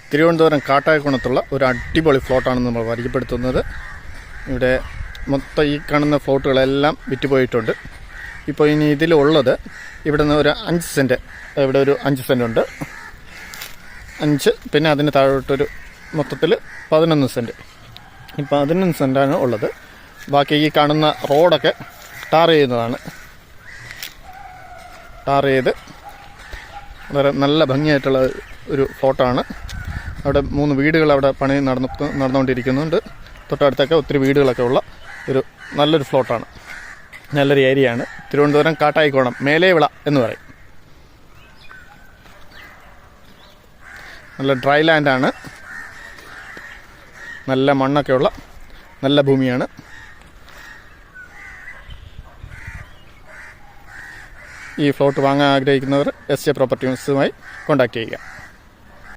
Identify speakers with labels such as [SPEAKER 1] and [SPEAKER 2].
[SPEAKER 1] തിരുവനന്തപുരം കാട്ടായക്കുണത്തുള്ള ഒരു അടിപൊളി ഫ്ലോട്ടാണ് നമ്മൾ പരിചയപ്പെടുത്തുന്നത്. ഇവിടെ മൊത്തം ഈ കാണുന്ന ഫ്ലോട്ടുകളെല്ലാം വിറ്റുപോയിട്ടുണ്ട്. ഇപ്പോൾ ഇനി ഇതിലുള്ളത് ഇവിടെ നിന്ന് ഒരു 5 സെൻറ്റ്, ഇവിടെ ഒരു 5 സെൻറ്റ് ഉണ്ട്, 5, പിന്നെ അതിന് താഴോട്ടൊരു മൊത്തത്തിൽ 11 സെൻറ്റ്. ഈ 11 സെൻറ്റാണ് ഉള്ളത്. ബാക്കി ഈ കാണുന്ന റോഡൊക്കെ ടാർ ചെയ്യുന്നതാണ്. ടാർ ചെയ്ത് വളരെ നല്ല ഭംഗിയായിട്ടുള്ള ഒരു ഫ്ലോട്ടാണ്. അവിടെ 3 വീടുകൾ അവിടെ പണി നടന്നുകൊണ്ടിരിക്കുന്നുണ്ട്. തൊട്ടടുത്തൊക്കെ ഒത്തിരി വീടുകളൊക്കെ ഉള്ള ഒരു നല്ലൊരു ഫ്ലോട്ടാണ്. നല്ലൊരു ഏരിയയാണ്. തിരുവനന്തപുരം കാട്ടായിക്കോണം മേലേവിള എന്ന് പറയും. നല്ല ഡ്രൈ ലാൻഡാണ്, നല്ല മണ്ണൊക്കെയുള്ള നല്ല ഭൂമിയാണ്. ഈ ഫ്ലോട്ട് വാങ്ങാൻ ആഗ്രഹിക്കുന്നവർ SJ പ്രോപ്പർട്ടീസുമായി കോൺടാക്റ്റ് ചെയ്യുക.